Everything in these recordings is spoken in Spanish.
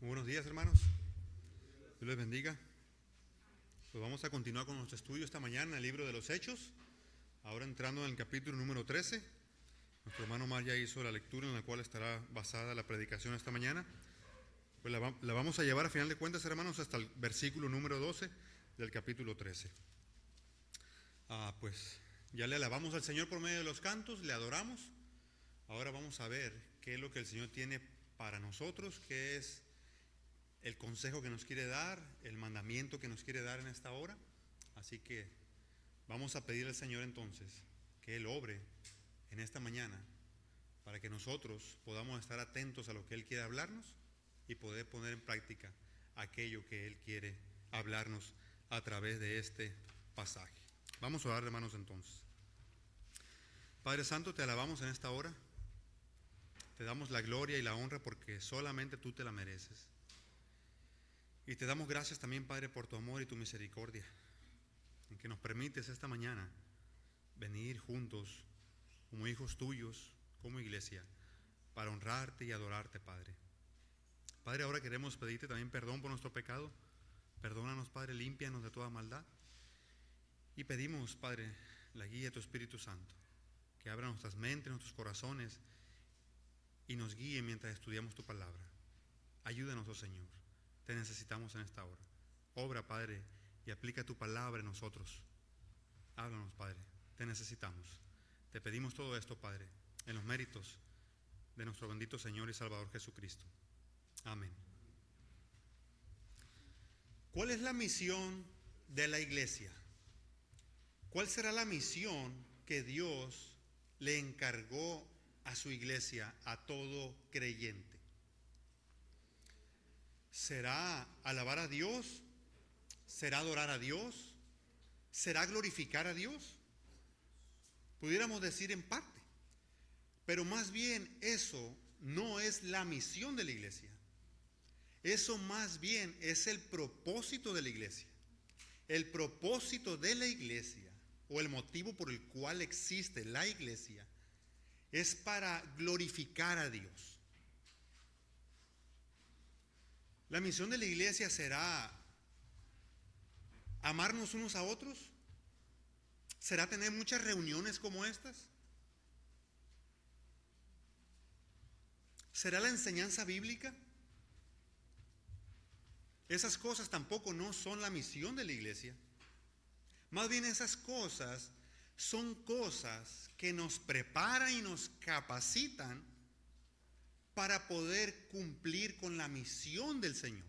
Muy buenos días, hermanos. Dios les bendiga. Pues vamos a continuar con nuestro estudio esta mañana en el libro de los Hechos. Ahora entrando en el capítulo número 13. Nuestro hermano Mar ya hizo la lectura en la cual estará basada la predicación esta mañana. Pues la vamos a llevar a final de cuentas, hermanos, hasta el versículo número 12 del capítulo 13. Pues ya le alabamos al Señor por medio de los cantos, le adoramos. Ahora vamos a ver qué es lo que el Señor tiene para nosotros, qué es el consejo que nos quiere dar, el mandamiento que nos quiere dar en esta hora. Así que vamos a pedir al Señor entonces que Él obre en esta mañana para que nosotros podamos estar atentos a lo que Él quiere hablarnos y poder poner en práctica aquello que Él quiere hablarnos a través de este pasaje. Vamos a orar, hermanos, entonces. Padre Santo, te alabamos en esta hora. Te damos la gloria y la honra porque solamente tú te la mereces. Y te damos gracias también, Padre, por tu amor y tu misericordia, en que nos permites esta mañana venir juntos como hijos tuyos, como iglesia, para honrarte y adorarte, Padre. Padre, ahora queremos pedirte también perdón por nuestro pecado. Perdónanos, Padre, límpianos de toda maldad. Y pedimos, Padre, la guía de tu Espíritu Santo, que abra nuestras mentes, nuestros corazones y nos guíe mientras estudiamos tu palabra. Ayúdanos, oh Señor. Te necesitamos en esta hora. Obra, Padre, y aplica tu palabra en nosotros. Háblanos, Padre. Te necesitamos. Te pedimos todo esto, Padre, en los méritos de nuestro bendito Señor y Salvador Jesucristo. Amén. ¿Cuál es la misión de la iglesia? ¿Cuál será la misión que Dios le encargó a su iglesia, a todo creyente? ¿Será alabar a Dios? ¿Será adorar a Dios? ¿Será glorificar a Dios? Pudiéramos decir en parte, pero más bien eso no es la misión de la iglesia. Eso más bien es el propósito de la iglesia. El propósito de la iglesia, o el motivo por el cual existe la iglesia, es para glorificar a Dios. La misión de la iglesia será amarnos unos a otros. ¿Será tener muchas reuniones como estas? ¿Será la enseñanza bíblica? Esas cosas tampoco no son la misión de la iglesia. Más bien esas cosas son cosas que nos preparan y nos capacitan para poder cumplir con la misión del Señor.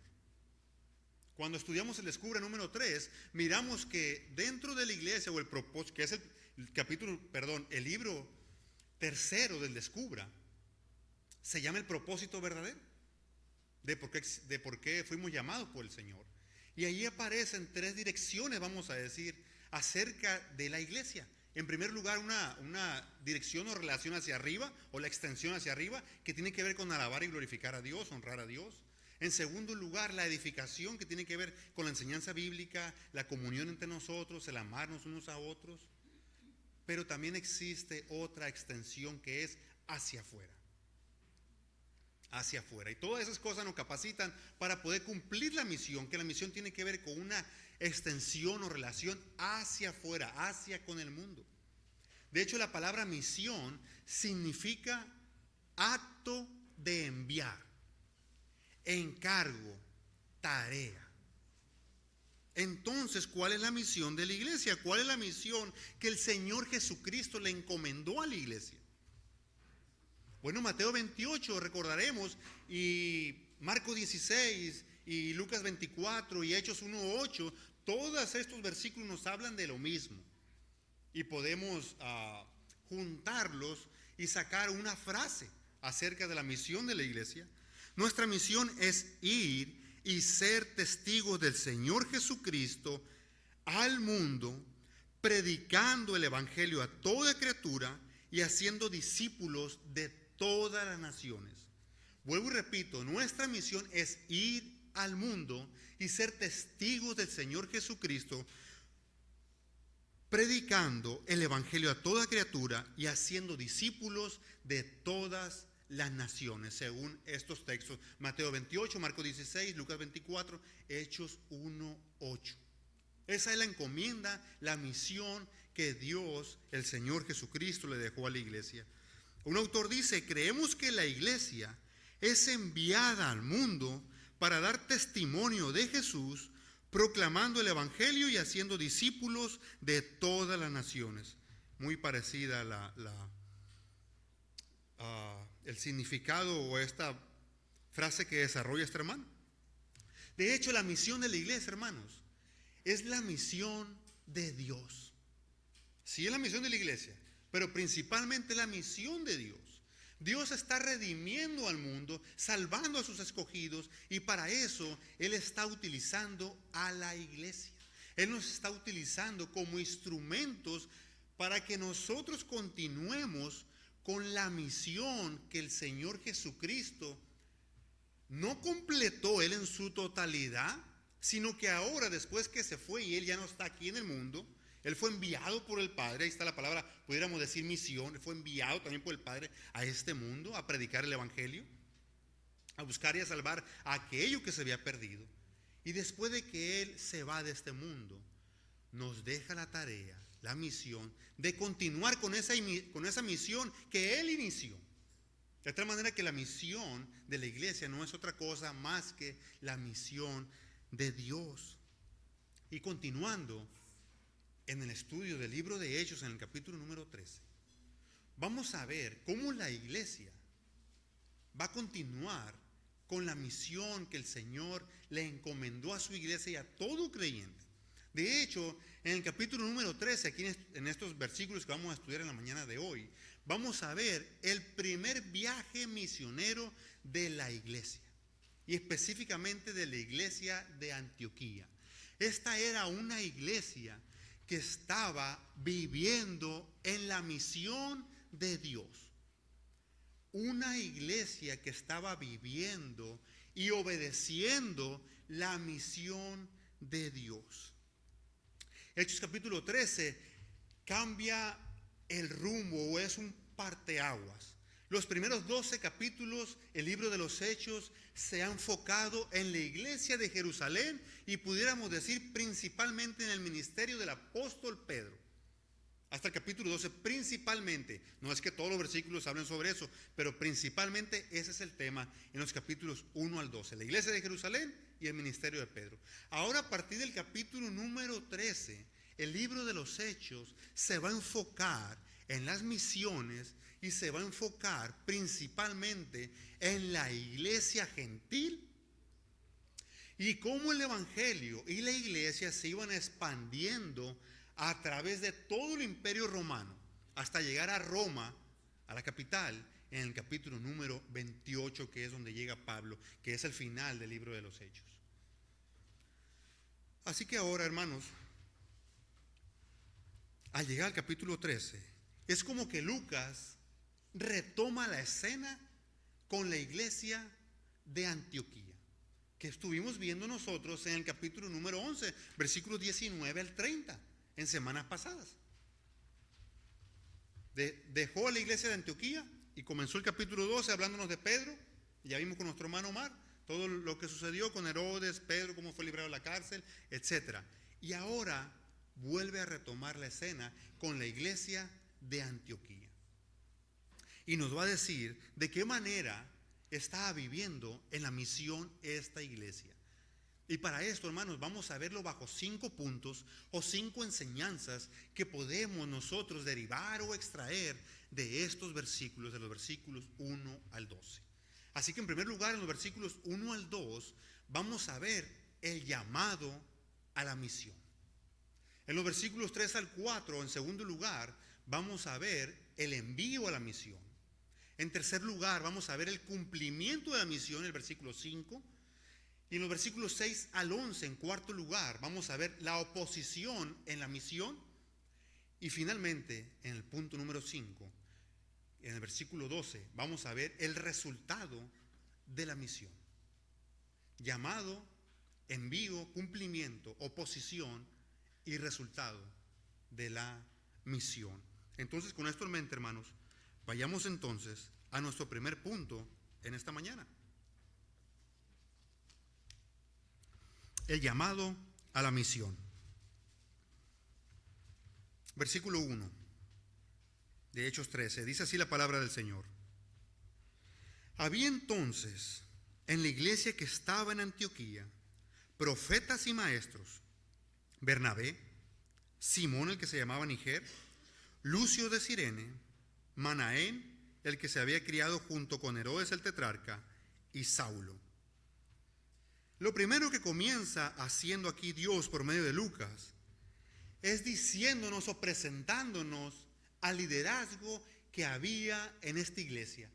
Cuando estudiamos el Descubra número 3, miramos que dentro de la iglesia, o el propósito, que es el libro tercero del Descubra, se llama el propósito verdadero, de por qué fuimos llamados por el Señor. Y ahí aparecen 3 direcciones, vamos a decir, acerca de la iglesia. En primer lugar, una dirección o relación hacia arriba, o la extensión hacia arriba, que tiene que ver con alabar y glorificar a Dios, honrar a Dios. En segundo lugar, la edificación, que tiene que ver con la enseñanza bíblica, la comunión entre nosotros, el amarnos unos a otros. Pero también existe otra extensión que es hacia afuera. Hacia afuera. Y todas esas cosas nos capacitan para poder cumplir la misión, que la misión tiene que ver con una extensión o relación hacia afuera, hacia con el mundo. De hecho, la palabra misión significa acto de enviar, encargo, tarea. Entonces, ¿cuál es la misión de la iglesia? ¿Cuál es la misión que el Señor Jesucristo le encomendó a la iglesia? Bueno, Mateo 28 recordaremos, y Marcos 16 y Lucas 24 y Hechos 1:8, todos estos versículos nos hablan de lo mismo. Y podemos juntarlos y sacar una frase acerca de la misión de la iglesia. Nuestra misión es ir y ser testigos del Señor Jesucristo al mundo, predicando el evangelio a toda criatura y haciendo discípulos de todas las naciones. Vuelvo y repito, nuestra misión es ir al mundo y ser testigos del Señor Jesucristo, predicando el evangelio a toda criatura y haciendo discípulos de todas las naciones, según estos textos. Mateo 28, Marcos 16, Lucas 24, Hechos 1, 8. Esa es la encomienda, la misión que Dios, el Señor Jesucristo, le dejó a la iglesia. Un autor dice: creemos que la iglesia es enviada al mundo para dar testimonio de Jesús, proclamando el evangelio y haciendo discípulos de todas las naciones. Muy parecida el significado o esta frase que desarrolla este hermano. De hecho, la misión de la iglesia, hermanos, es la misión de Dios. Sí, es la misión de la iglesia, pero principalmente la misión de Dios. Dios está redimiendo al mundo, salvando a sus escogidos, y para eso Él está utilizando a la iglesia. Él nos está utilizando como instrumentos para que nosotros continuemos con la misión que el Señor Jesucristo no completó Él en su totalidad, sino que ahora, después que se fue y Él ya no está aquí en el mundo, Él fue enviado por el Padre. Ahí está la palabra, pudiéramos decir misión. Él fue enviado también por el Padre a este mundo a predicar el evangelio, a buscar y a salvar a aquello que se había perdido. Y después de que Él se va de este mundo, nos deja la tarea, la misión de continuar con esa misión que Él inició. De tal manera que la misión de la iglesia no es otra cosa más que la misión de Dios. Y continuando en el estudio del libro de Hechos, en el capítulo número 13, vamos a ver cómo la iglesia va a continuar con la misión que el Señor le encomendó a su iglesia y a todo creyente. De hecho, en el capítulo número 13, aquí en estos versículos que vamos a estudiar en la mañana de hoy, vamos a ver el primer viaje misionero de la iglesia, y específicamente de la iglesia de Antioquía. Esta era una iglesia que estaba viviendo en la misión de Dios. Una iglesia que estaba viviendo y obedeciendo la misión de Dios. Hechos capítulo 13 cambia el rumbo, o es un parteaguas. Los primeros 12 capítulos, el libro de los Hechos, se ha enfocado en la iglesia de Jerusalén, y pudiéramos decir principalmente en el ministerio del apóstol Pedro. Hasta el capítulo 12 principalmente. No es que todos los versículos hablen sobre eso, pero principalmente ese es el tema en los capítulos 1 al 12. La iglesia de Jerusalén y el ministerio de Pedro. Ahora, a partir del capítulo número 13, el libro de los Hechos se va a enfocar en las misiones y se va a enfocar principalmente en la iglesia gentil y cómo el evangelio y la iglesia se iban expandiendo a través de todo el imperio romano hasta llegar a Roma, a la capital, en el capítulo número 28, que es donde llega Pablo, que es el final del libro de los Hechos. Así que ahora, hermanos, al llegar al capítulo 13, es como que Lucas retoma la escena con la iglesia de Antioquía, que estuvimos viendo nosotros en el capítulo número 11, versículos 19 al 30, en semanas pasadas. Dejó a la iglesia de Antioquía y comenzó el capítulo 12 hablándonos de Pedro. Ya vimos con nuestro hermano Omar todo lo que sucedió con Herodes, Pedro, cómo fue librado de la cárcel, etc. Y ahora vuelve a retomar la escena con la iglesia de Antioquía. Y nos va a decir de qué manera estaba viviendo en la misión esta iglesia. Y para esto, hermanos, vamos a verlo bajo 5 puntos o 5 enseñanzas que podemos nosotros derivar o extraer de estos versículos, de los versículos 1 al 12. Así que en primer lugar, en los versículos 1 al 2, vamos a ver el llamado a la misión. En los versículos 3 al 4, en segundo lugar, vamos a ver el envío a la misión. En tercer lugar, vamos a ver el cumplimiento de la misión, el versículo 5. Y en los versículos 6 al 11, en cuarto lugar, vamos a ver la oposición en la misión. Y finalmente, en el punto número 5, en el versículo 12, vamos a ver el resultado de la misión. Llamado, envío, cumplimiento, oposición y resultado de la misión. Entonces, con esto en mente, hermanos, vayamos entonces a nuestro primer punto en esta mañana. El llamado a la misión. Versículo 1 de Hechos 13. Dice así la palabra del Señor. Había entonces en la iglesia que estaba en Antioquía profetas y maestros: Bernabé, Simón el que se llamaba Niger, Lucio de Cirene, Manaén el que se había criado junto con Herodes el tetrarca, y Saulo. Lo primero que comienza haciendo aquí Dios por medio de Lucas es diciéndonos o presentándonos al liderazgo que había en esta iglesia.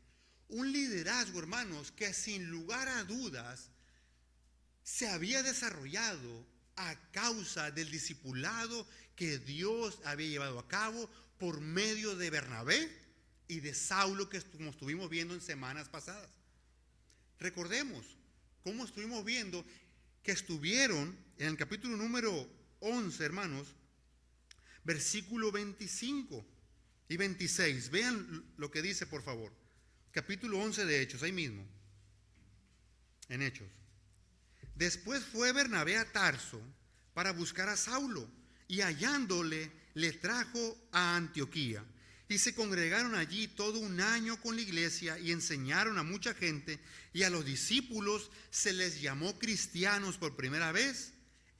Un liderazgo, hermanos, que sin lugar a dudas se había desarrollado a causa del discipulado que Dios había llevado a cabo por medio de Bernabé y de Saulo, que como estuvimos viendo en semanas pasadas. Recordemos cómo estuvimos viendo que estuvieron en el capítulo número 11, hermanos, versículo 25 y 26. Vean lo que dice, por favor. Capítulo 11 de Hechos, ahí mismo, en Hechos. Después fue Bernabé a Tarso para buscar a Saulo, y hallándole le trajo a Antioquía. Y se congregaron allí todo un año con la iglesia y enseñaron a mucha gente, y a los discípulos se les llamó cristianos por primera vez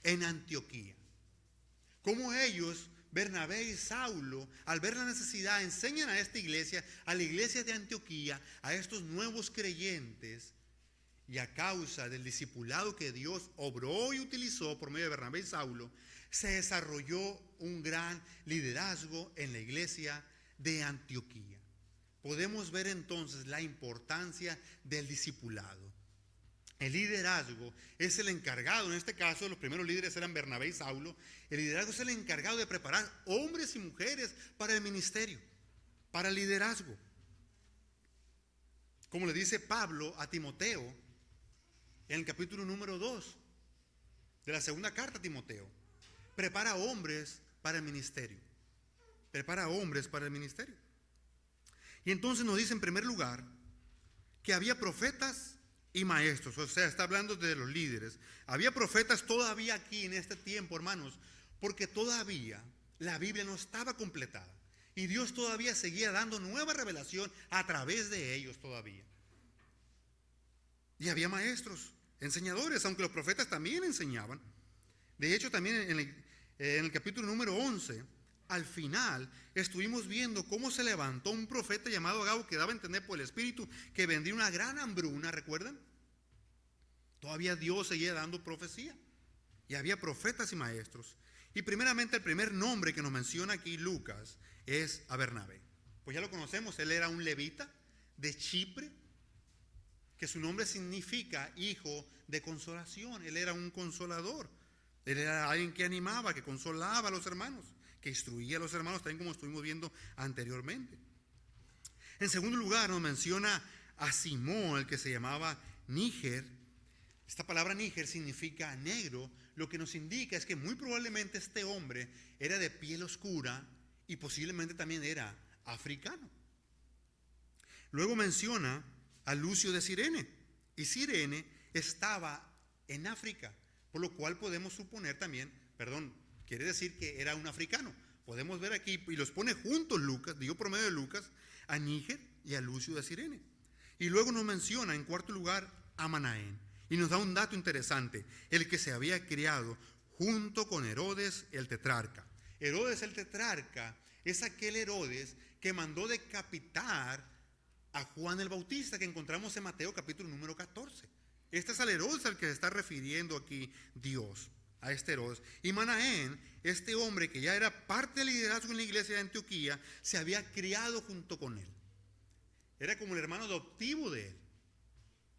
en Antioquía. Como ellos, Bernabé y Saulo, al ver la necesidad, enseñan a esta iglesia, a la iglesia de Antioquía, a estos nuevos creyentes, y a causa del discipulado que Dios obró y utilizó por medio de Bernabé y Saulo, se desarrolló un gran liderazgo en la iglesia de Antioquía. Podemos ver entonces la importancia del discipulado. El liderazgo es el encargado, en este caso los primeros líderes eran Bernabé y Saulo. El liderazgo es el encargado de preparar hombres y mujeres para el ministerio, para el liderazgo. Como le dice Pablo a Timoteo en el capítulo número 2 de la segunda carta a Timoteo: prepara hombres para el ministerio. Prepara hombres para el ministerio. Y entonces nos dice en primer lugar que había profetas y maestros, o sea, está hablando de los líderes. Había profetas todavía aquí en este tiempo, hermanos, porque todavía la Biblia no estaba completada y Dios todavía seguía dando nueva revelación a través de ellos todavía. Y había maestros, enseñadores, aunque los profetas también enseñaban. De hecho, también en el capítulo número 11, al final, estuvimos viendo cómo se levantó un profeta llamado Agabo, que daba a entender por el Espíritu que vendría una gran hambruna, ¿recuerdan? Todavía Dios seguía dando profecía. Y había profetas y maestros. Y primeramente el primer nombre que nos menciona aquí Lucas es a Bernabé. Pues ya lo conocemos, él era un levita de Chipre, que su nombre significa hijo de consolación. Él era un consolador. Él era alguien que animaba, que consolaba a los hermanos, que instruía a los hermanos, también como estuvimos viendo anteriormente. En segundo lugar nos menciona a Simón, el que se llamaba Níger. Esta palabra Níger significa negro. Lo que nos indica es que muy probablemente este hombre era de piel oscura y posiblemente también era africano. Luego menciona a Lucio de Cirene, y Cirene estaba en África, por lo cual podemos suponer también, quiere decir que era un africano. Podemos ver aquí, y los pone juntos Lucas, digo por medio de Lucas, a Níger y a Lucio de Cirene. Y luego nos menciona en cuarto lugar a Manaén, y nos da un dato interesante: el que se había criado junto con Herodes el tetrarca. Herodes el tetrarca es aquel Herodes que mandó decapitar a Juan el Bautista, que encontramos en Mateo capítulo número 14. Este es al Herodes al que se está refiriendo aquí Dios, a este Herodes. Y Manaén, este hombre que ya era parte del liderazgo en la iglesia de Antioquía, se había criado junto con él. Era como el hermano adoptivo de él.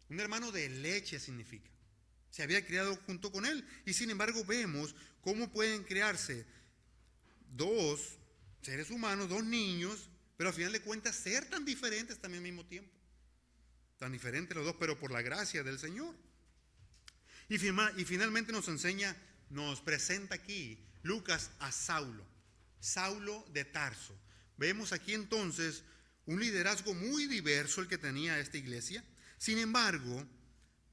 Un hermano de leche significa. Se había criado junto con él. Y sin embargo vemos cómo pueden crearse dos seres humanos, dos niños, pero al final de cuentas ser tan diferentes también al mismo tiempo. Tan diferentes los dos, pero por la gracia del Señor. Y finalmente nos presenta aquí Lucas a Saulo, Saulo de Tarso. Vemos aquí entonces Un liderazgo muy diverso el que tenía esta iglesia. Sin embargo,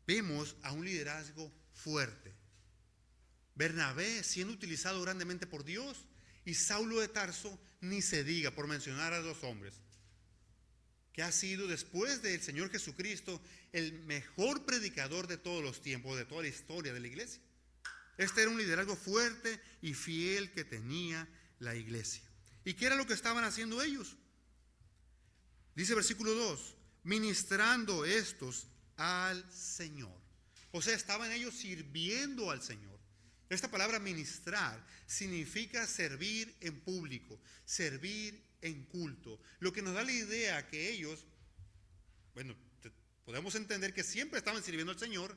vemos a un liderazgo fuerte. Bernabé siendo utilizado grandemente por Dios, y Saulo de Tarso, ni se diga, por mencionar a dos hombres, que ha sido después del Señor Jesucristo el mejor predicador de todos los tiempos, de toda la historia de la iglesia. Este era un liderazgo fuerte y fiel que tenía la iglesia. ¿Y qué era lo que estaban haciendo ellos? Dice versículo 2, ministrando estos al Señor. O sea, estaban ellos sirviendo al Señor. Esta palabra ministrar significa servir en público, servir en culto. Lo que nos da la idea que ellos, bueno, podemos entender que siempre estaban sirviendo al Señor,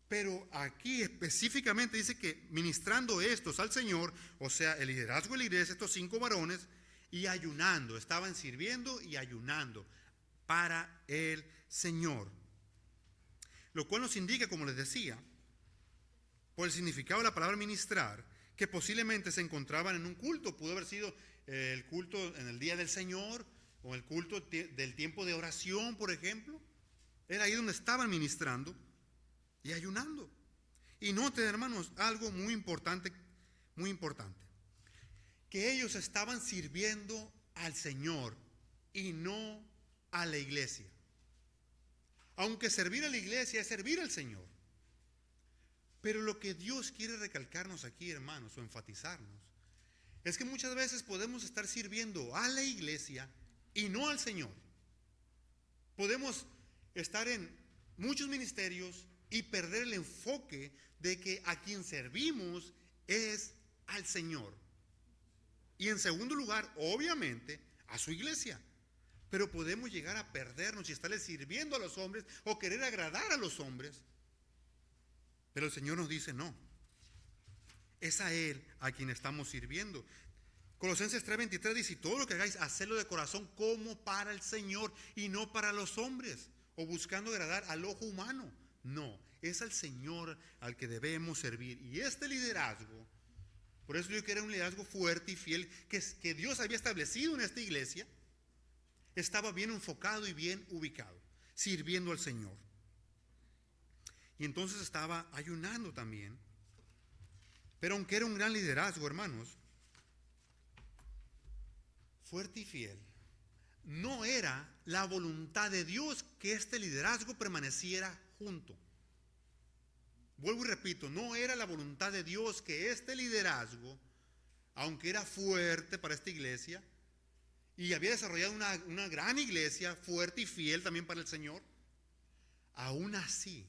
pero aquí específicamente dice que ministrando estos al Señor, o sea, el liderazgo de la iglesia, estos 5 varones, y ayunando, estaban sirviendo y ayunando para el Señor. Lo cual nos indica, como les decía, por el significado de la palabra ministrar, que posiblemente se encontraban en un culto. Pudo haber sido el culto en el día del Señor, o el culto del tiempo de oración, por ejemplo. Era ahí donde estaban ministrando y ayunando. Y noten, hermanos, algo muy importante, que ellos estaban sirviendo al Señor y no a la iglesia. Aunque servir a la iglesia es servir al Señor. Pero lo que Dios quiere recalcarnos aquí, hermanos, o enfatizarnos, es que muchas veces podemos estar sirviendo a la iglesia y no al Señor. Podemos estar en muchos ministerios y perder el enfoque de que a quien servimos es al Señor. Y en segundo lugar, obviamente, a su iglesia. Pero podemos llegar a perdernos y estarle sirviendo a los hombres o querer agradar a los hombres. Pero el Señor nos dice no. Es a Él a quien estamos sirviendo. Colosenses 3:23 dice: todo lo que hagáis, hacedlo de corazón como para el Señor y no para los hombres, o buscando agradar al ojo humano. No, es al Señor al que debemos servir. Y este liderazgo, por eso yo que era un liderazgo fuerte y fiel, que Dios había establecido en esta iglesia, estaba bien enfocado y bien ubicado, sirviendo al Señor. Y entonces estaba ayunando también. Pero aunque era un gran liderazgo, hermanos, fuerte y fiel, no era la voluntad de Dios que este liderazgo permaneciera junto. Vuelvo y repito, no era la voluntad de Dios que este liderazgo, aunque era fuerte para esta iglesia, y había desarrollado una gran iglesia, fuerte y fiel también para el Señor, aún así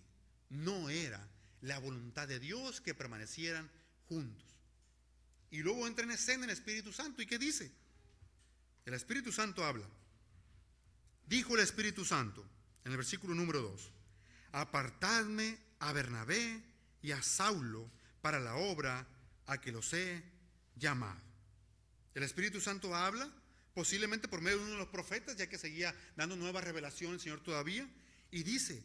no era la voluntad de Dios que permanecieran juntos. Y luego entra en escena el Espíritu Santo. ¿Y qué dice? El Espíritu Santo habla. Dijo el Espíritu Santo en el versículo número 2: apartadme a Bernabé y a Saulo para la obra a que los he llamado. El Espíritu Santo habla posiblemente por medio de uno de los profetas, ya que seguía dando nueva revelación el Señor todavía, y dice,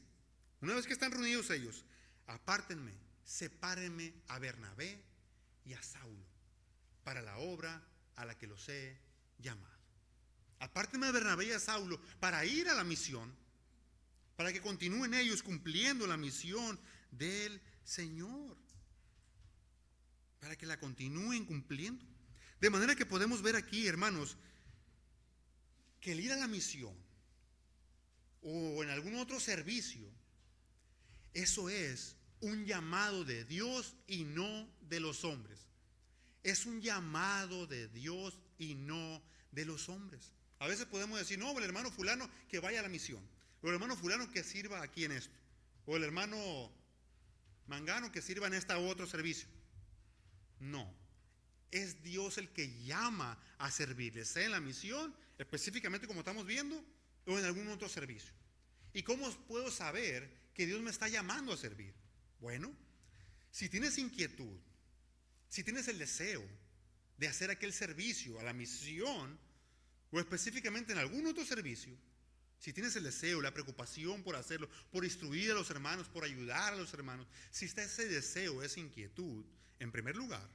una vez que están reunidos ellos: apártenme, sepárenme a Bernabé y a Saulo para la obra a la que los he llamado. Apártenme a Bernabé y a Saulo para ir a la misión, para que continúen ellos cumpliendo la misión del Señor, para que la continúen cumpliendo. De manera que podemos ver aquí, hermanos, que el ir a la misión o en algún otro servicio, eso es un llamado de Dios y no de los hombres. Es un llamado de Dios y no de los hombres. A veces podemos decir, no, el hermano fulano que vaya a la misión, o el hermano fulano que sirva aquí en esto, o el hermano mangano que sirva en este u otro servicio. No, es Dios el que llama a servirle, sea en la misión, específicamente como estamos viendo, o en algún otro servicio. ¿Y cómo puedo saber que Dios me está llamando a servir? Bueno, si tienes inquietud, si tienes el deseo de hacer aquel servicio, a la misión, o específicamente en algún otro servicio, si tienes el deseo, la preocupación por hacerlo, por instruir a los hermanos, por ayudar a los hermanos, si está ese deseo, esa inquietud, en primer lugar,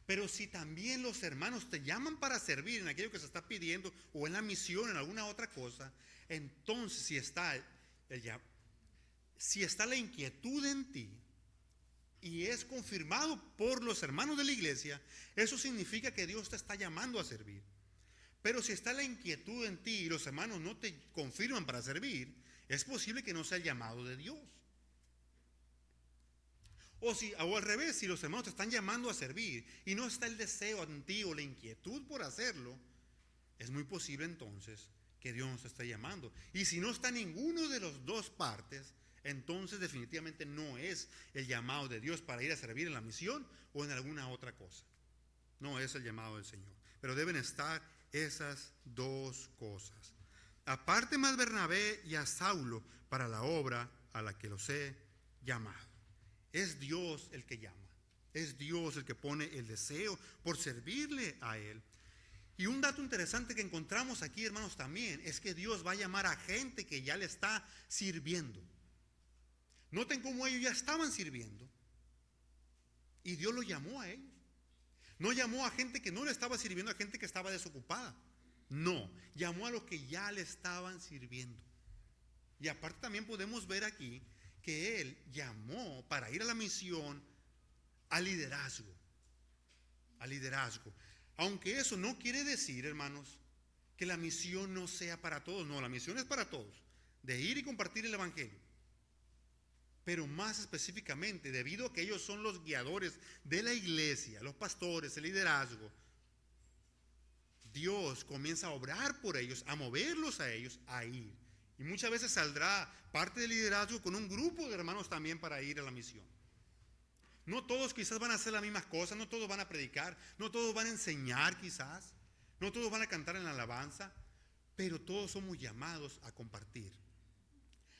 Pero si también los hermanos te llaman para servir en aquello que se está pidiendo o en la misión, en alguna otra cosa, entonces si está la inquietud en ti y es confirmado por los hermanos de la iglesia, eso significa que Dios te está llamando a servir. Pero si está la inquietud en ti y los hermanos no te confirman para servir, es posible que no sea el llamado de Dios. O al revés, si los hermanos te están llamando a servir y no está el deseo en ti o la inquietud por hacerlo, es muy posible entonces que Dios nos esté llamando. Y si no está ninguno de las dos partes, entonces definitivamente no es el llamado de Dios para ir a servir en la misión o en alguna otra cosa. No es el llamado del Señor. Pero deben estar esas dos cosas. Aparte más Bernabé y a Saulo para la obra a la que los he llamado. Es Dios el que llama. Es Dios el que pone el deseo por servirle a Él. Y un dato interesante que encontramos aquí, hermanos, también es que Dios va a llamar a gente que ya le está sirviendo. Noten cómo ellos ya estaban sirviendo y Dios lo llamó a ellos. No llamó a gente que no le estaba sirviendo, a gente que estaba desocupada. No, llamó a los que ya le estaban sirviendo. Y aparte también podemos ver aquí que Él llamó para ir a la misión al liderazgo. Al liderazgo. Aunque eso no quiere decir, hermanos, que la misión no sea para todos. No, la misión es para todos. De ir y compartir el evangelio. Pero más específicamente, debido a que ellos son los guiadores de la iglesia, los pastores, el liderazgo, Dios comienza a obrar por ellos, a moverlos a ellos, a ir. Y muchas veces saldrá parte del liderazgo con un grupo de hermanos también para ir a la misión. No todos quizás van a hacer las mismas cosas, no todos van a predicar, no todos van a enseñar quizás, no todos van a cantar en la alabanza, pero todos somos llamados a compartir.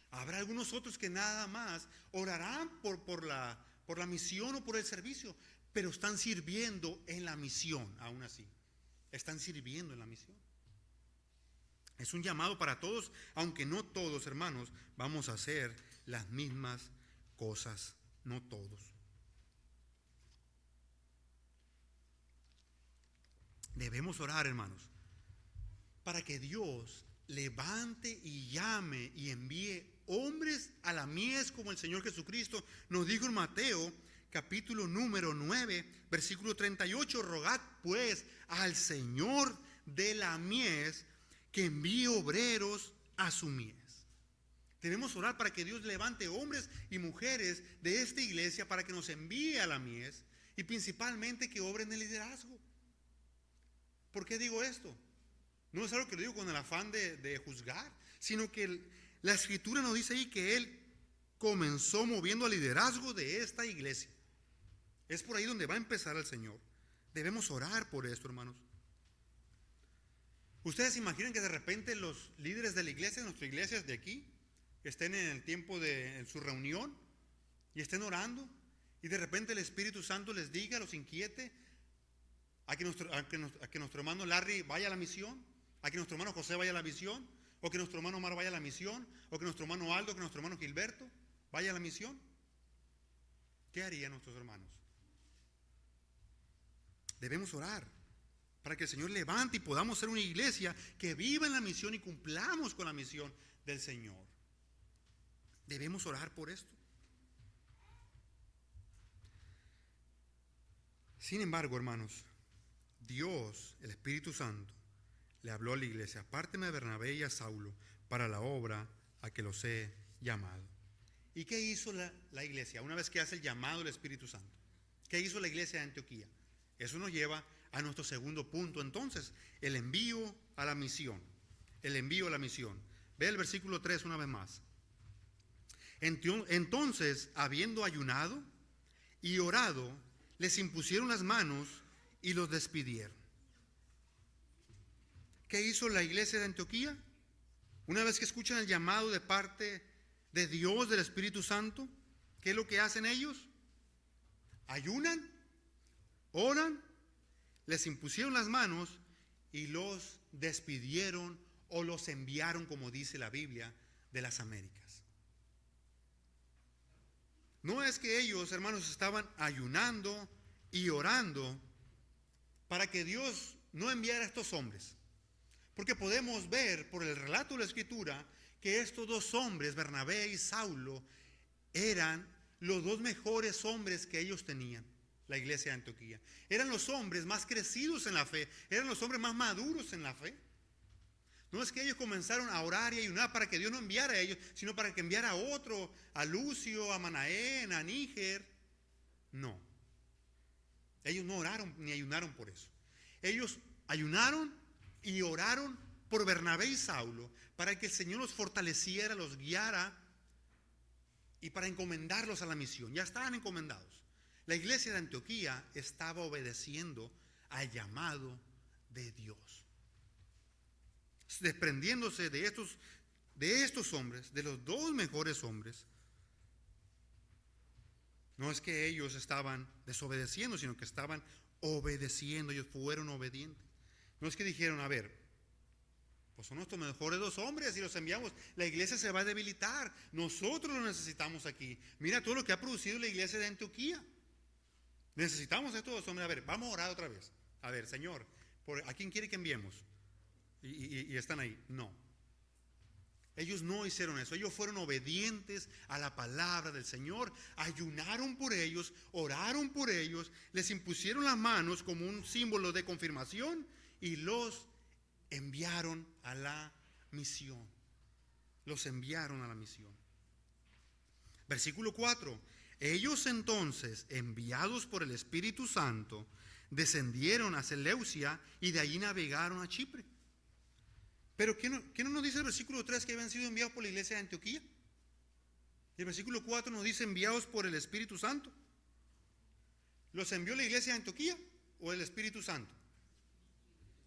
Habrá algunos otros que nada más orarán por la misión o por el servicio, pero están sirviendo en la misión, aún así. Están sirviendo en la misión. Es un llamado para todos, aunque no todos, hermanos, vamos a hacer las mismas cosas, no todos. Debemos orar, hermanos, para que Dios levante y llame y envíe hombres a la mies como el Señor Jesucristo nos dijo en Mateo capítulo número 9 versículo 38: rogad pues al Señor de la mies que envíe obreros a su mies. Debemos orar para que Dios levante hombres y mujeres de esta iglesia para que nos envíe a la mies y principalmente que obren el liderazgo. ¿Por qué digo esto? No es algo que lo digo con el afán de juzgar, sino que la escritura nos dice ahí que Él comenzó moviendo al liderazgo de esta iglesia. Es por ahí donde va a empezar el Señor. Debemos orar por esto, hermanos. Ustedes imaginan que de repente los líderes de la iglesia, de nuestras iglesias de aquí, estén en el tiempo de su reunión y estén orando y de repente el Espíritu Santo les diga, los inquiete a que nuestro hermano Larry vaya a la misión, a que nuestro hermano José vaya a la misión, o que nuestro hermano Omar vaya a la misión, o que nuestro hermano Aldo, que nuestro hermano Gilberto vaya a la misión. ¿Qué harían nuestros hermanos? Debemos orar para que el Señor levante y podamos ser una iglesia que viva en la misión y cumplamos con la misión del Señor. Debemos orar por esto. Sin embargo, hermanos, Dios, el Espíritu Santo, le habló a la iglesia: apárteme a Bernabé y a Saulo para la obra a que los he llamado. ¿Y qué hizo la iglesia una vez que hace el llamado del Espíritu Santo? ¿Qué hizo la iglesia de Antioquía? Eso nos lleva a nuestro segundo punto, entonces, el envío a la misión. El envío a la misión. Ve el versículo 3 una vez más. Entonces, habiendo ayunado y orado, les impusieron las manos y los despidieron. ¿Qué hizo la iglesia de Antioquía? Una vez que escuchan el llamado de parte de Dios, del Espíritu Santo, ¿qué es lo que hacen ellos? Ayunan, oran, les impusieron las manos y los despidieron o los enviaron, como dice la Biblia, de las Américas. No es que ellos, hermanos, estaban ayunando y orando para que Dios no enviara a estos hombres. Porque podemos ver por el relato de la Escritura que estos dos hombres, Bernabé y Saulo, eran los dos mejores hombres que ellos tenían, la iglesia de Antioquía. Eran los hombres más crecidos en la fe, eran los hombres más maduros en la fe. No es que ellos comenzaron a orar y ayunar para que Dios no enviara a ellos, sino para que enviara a otro, a Lucio, a Manaén, a Níger. No. Ellos no oraron ni ayunaron por eso. Ellos ayunaron y oraron por Bernabé y Saulo para que el Señor los fortaleciera, los guiara y para encomendarlos a la misión. Ya estaban encomendados. La iglesia de Antioquía estaba obedeciendo al llamado de Dios, desprendiéndose de estos hombres, de los dos mejores hombres. No es que ellos estaban desobedeciendo, sino que estaban obedeciendo. Ellos fueron obedientes. No es que dijeron, a ver, pues son nuestros mejores dos hombres y los enviamos, la iglesia se va a debilitar, nosotros lo necesitamos aquí. Mira todo lo que ha producido la iglesia de Antioquía. Necesitamos a estos dos hombres. A ver, vamos a orar otra vez. A ver, Señor, ¿a quién quiere que enviemos? Y están ahí. No. Ellos no hicieron eso. Ellos fueron obedientes a la palabra del Señor. Ayunaron por ellos, oraron por ellos, les impusieron las manos como un símbolo de confirmación y los enviaron a la misión. Los enviaron a la misión. Versículo 4. Ellos entonces, enviados por el Espíritu Santo, descendieron a Seleucia y de allí navegaron a Chipre. Pero ¿qué no nos dice el versículo 3 que habían sido enviados por la iglesia de Antioquía? Y el versículo 4 nos dice enviados por el Espíritu Santo. ¿Los envió la iglesia de Antioquía o el Espíritu Santo?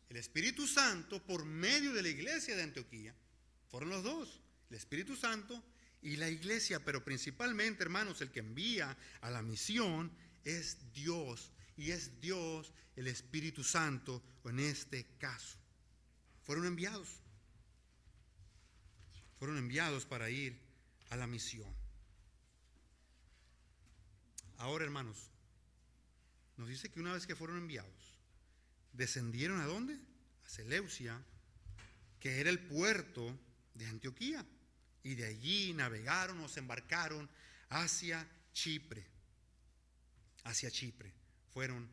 El Espíritu Santo por medio de la iglesia de Antioquía. Fueron los dos, el Espíritu Santo y la iglesia, pero principalmente, hermanos, el que envía a la misión es Dios, y es Dios el Espíritu Santo en este caso. Fueron enviados para ir a la misión. Ahora, hermanos, nos dice que una vez que fueron enviados, descendieron ¿a dónde? A Seleucia, que era el puerto de Antioquía. Y de allí navegaron o se embarcaron hacia Chipre. Hacia Chipre. Fueron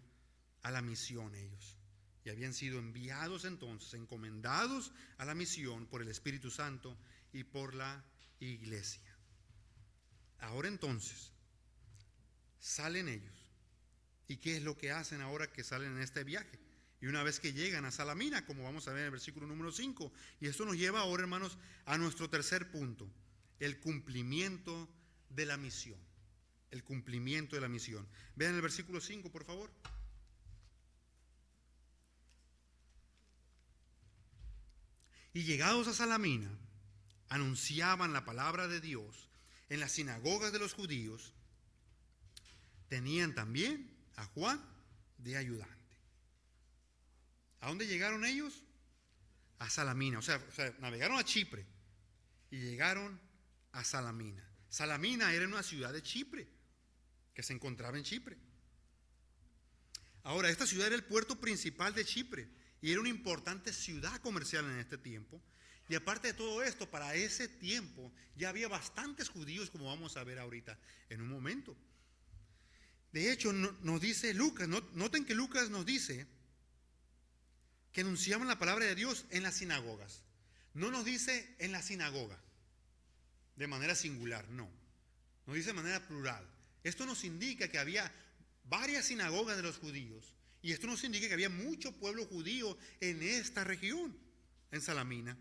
a la misión ellos. Y habían sido enviados entonces, encomendados a la misión por el Espíritu Santo y por la iglesia. Ahora entonces, salen ellos. ¿Y qué es lo que hacen ahora que salen en este viaje? Y una vez que llegan a Salamina, como vamos a ver en el versículo número 5, y esto nos lleva ahora, hermanos, a nuestro tercer punto, el cumplimiento de la misión. El cumplimiento de la misión. Vean el versículo 5, por favor. Y llegados a Salamina, anunciaban la palabra de Dios en las sinagogas de los judíos. Tenían también a Juan de ayudante. ¿A dónde llegaron ellos? A Salamina. O sea, navegaron a Chipre y llegaron a Salamina. Salamina era una ciudad de Chipre, que se encontraba en Chipre. Ahora, esta ciudad era el puerto principal de Chipre y era una importante ciudad comercial en este tiempo. Y aparte de todo esto, para ese tiempo ya había bastantes judíos, como vamos a ver ahorita en un momento. De hecho, nos dice Lucas, noten que Lucas nos dice que anunciaban la palabra de Dios en las sinagogas. No nos dice en la sinagoga, de manera singular, no. Nos dice de manera plural. Esto nos indica que había varias sinagogas de los judíos. Y esto nos indica que había mucho pueblo judío en esta región, en Salamina.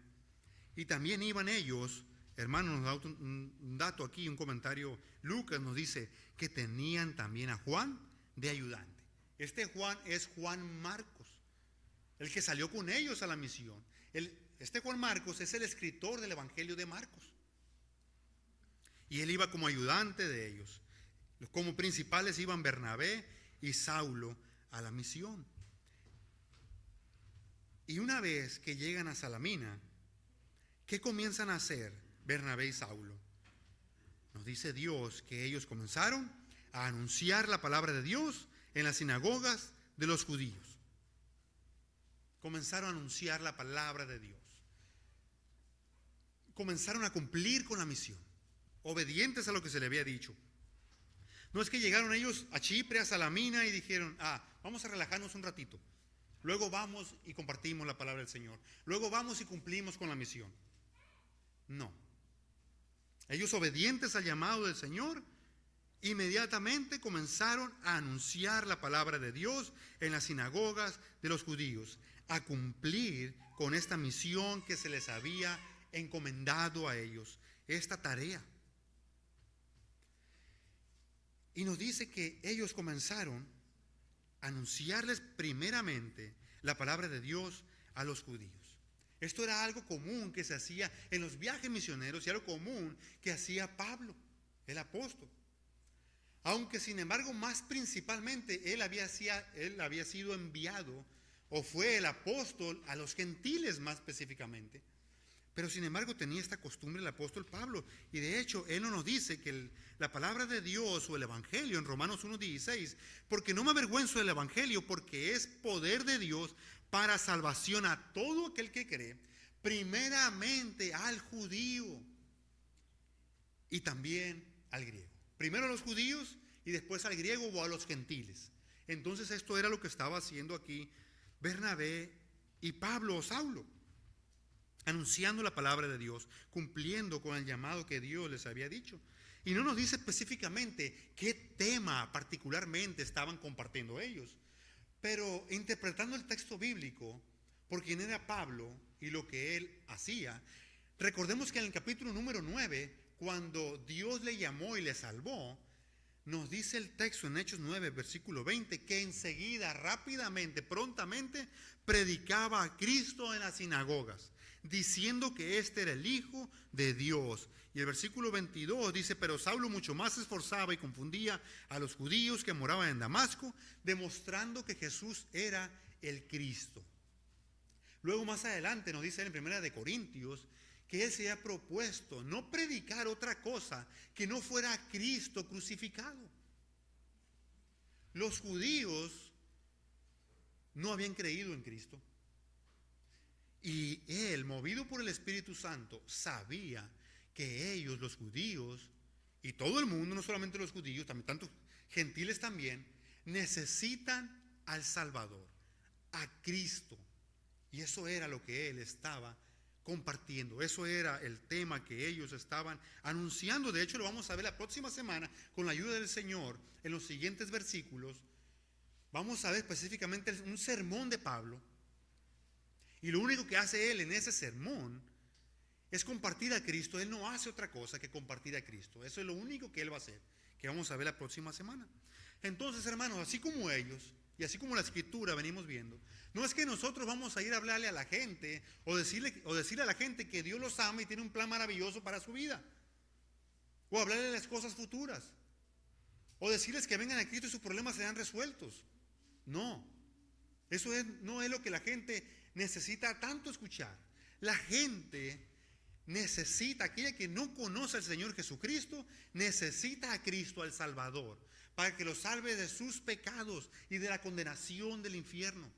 Y también iban ellos, hermanos, nos da un dato aquí, un comentario. Lucas nos dice que tenían también a Juan de ayudante. Este Juan es Juan Marcos, el que salió con ellos a la misión. Este Juan Marcos es el escritor del Evangelio de Marcos. Y él iba como ayudante de ellos. Como principales iban Bernabé y Saulo a la misión. Y una vez que llegan a Salamina, ¿qué comienzan a hacer Bernabé y Saulo? Nos dice Dios que ellos comenzaron a anunciar la palabra de Dios en las sinagogas de los judíos. comenzaron a anunciar la palabra de Dios. Comenzaron a cumplir con la misión, obedientes a lo que se le había dicho. No es que llegaron ellos a Chipre, a Salamina y dijeron, vamos a relajarnos un ratito. Luego vamos y compartimos la palabra del Señor. Luego vamos y cumplimos con la misión. No. Ellos, obedientes al llamado del Señor, inmediatamente comenzaron a anunciar la palabra de Dios en las sinagogas de los judíos, a cumplir con esta misión que se les había encomendado a ellos, esta tarea. Y nos dice que ellos comenzaron a anunciarles primeramente la palabra de Dios a los judíos. Esto era algo común que se hacía en los viajes misioneros y algo común que hacía Pablo, el apóstol. Aunque sin embargo más principalmente él había sido enviado o fue el apóstol a los gentiles más específicamente. Pero sin embargo tenía esta costumbre el apóstol Pablo. Y de hecho él no nos dice que la palabra de Dios o el evangelio en Romanos 1:16, porque no me avergüenzo del evangelio, porque es poder de Dios para salvación a todo aquel que cree, primeramente al judío y también al griego. Primero a los judíos y después al griego o a los gentiles. Entonces esto era lo que estaba haciendo aquí Bernabé y Pablo o Saulo, anunciando la palabra de Dios, cumpliendo con el llamado que Dios les había dicho. Y no nos dice específicamente qué tema particularmente estaban compartiendo ellos, pero interpretando el texto bíblico por quién era Pablo y lo que él hacía, recordemos que en el capítulo número 9, cuando Dios le llamó y le salvó, nos dice el texto en Hechos 9, versículo 20, que enseguida, rápidamente, prontamente, predicaba a Cristo en las sinagogas, diciendo que este era el Hijo de Dios. Y el versículo 22 dice, pero Saulo mucho más se esforzaba y confundía a los judíos que moraban en Damasco, demostrando que Jesús era el Cristo. Luego más adelante nos dice en 1 Corintios que él se había propuesto no predicar otra cosa que no fuera a Cristo crucificado. Los judíos no habían creído en Cristo. Y él, movido por el Espíritu Santo, sabía que ellos, los judíos, y todo el mundo, no solamente los judíos, también tantos gentiles también, necesitan al Salvador, a Cristo. Y eso era lo que él estaba compartiendo. Eso era el tema que ellos estaban anunciando. De hecho, lo vamos a ver la próxima semana con la ayuda del Señor en los siguientes versículos. Vamos a ver específicamente un sermón de Pablo. Y lo único que hace él en ese sermón es compartir a Cristo. Él no hace otra cosa que compartir a Cristo. Eso es lo único que él va a hacer, que vamos a ver la próxima semana. Entonces, hermanos, así como ellos y así como la Escritura venimos viendo, no es que nosotros vamos a ir a hablarle a la gente o decirle a la gente que Dios los ama y tiene un plan maravilloso para su vida, o hablarle de las cosas futuras, o decirles que vengan a Cristo y sus problemas serán resueltos. No, eso no es lo que la gente necesita tanto escuchar. La gente necesita, aquella que no conoce al Señor Jesucristo, necesita a Cristo, al Salvador, para que lo salve de sus pecados y de la condenación del infierno.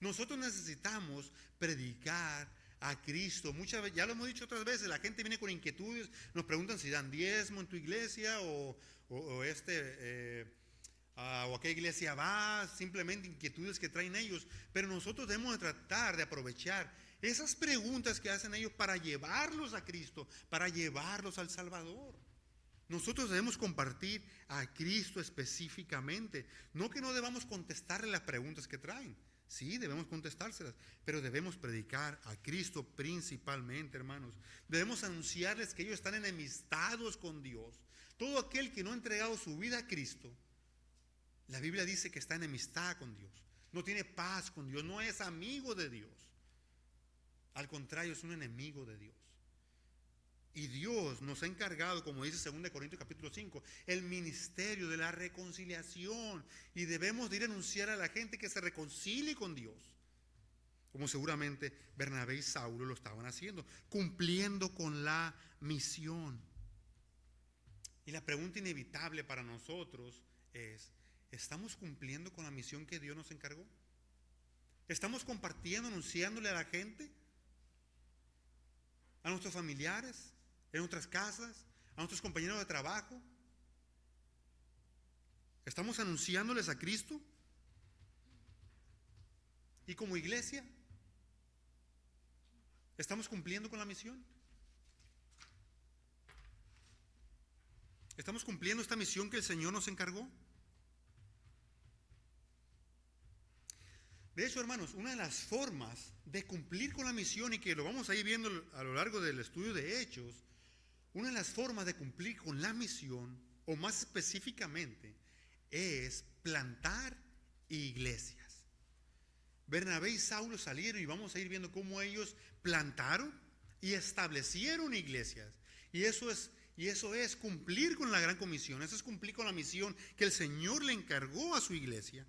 Nosotros necesitamos predicar a Cristo. Muchas veces, ya lo hemos dicho otras veces, la gente viene con inquietudes, nos preguntan si dan diezmo en tu iglesia o a qué iglesia vas, simplemente inquietudes que traen ellos. Pero nosotros debemos de tratar de aprovechar esas preguntas que hacen ellos para llevarlos a Cristo, para llevarlos al Salvador. Nosotros debemos compartir a Cristo específicamente. No que no debamos contestarle las preguntas que traen. Sí, debemos contestárselas, pero debemos predicar a Cristo principalmente, hermanos. Debemos anunciarles que ellos están enemistados con Dios. Todo aquel que no ha entregado su vida a Cristo, la Biblia dice que está enemistad con Dios. No tiene paz con Dios, no es amigo de Dios. Al contrario, es un enemigo de Dios. Y Dios nos ha encargado, como dice 2 Corintios capítulo 5, el ministerio de la reconciliación. Y debemos de ir a anunciar a la gente que se reconcilie con Dios, como seguramente Bernabé y Saulo lo estaban haciendo, cumpliendo con la misión. Y la pregunta inevitable para nosotros es, ¿estamos cumpliendo con la misión que Dios nos encargó? ¿Estamos compartiendo, anunciándole a la gente, a nuestros familiares, en nuestras casas, a nuestros compañeros de trabajo? ¿Estamos anunciándoles a Cristo? Y como iglesia, ¿estamos cumpliendo con la misión? ¿Estamos cumpliendo esta misión que el Señor nos encargó? De hecho, hermanos, una de las formas de cumplir con la misión, y que lo vamos a ir viendo a lo largo del estudio de Hechos, una de las formas de cumplir con la misión, o más específicamente, es plantar iglesias. Bernabé y Saulo salieron, y vamos a ir viendo cómo ellos plantaron y establecieron iglesias. Y eso es cumplir con la gran comisión. Eso es cumplir con la misión que el Señor le encargó a su iglesia.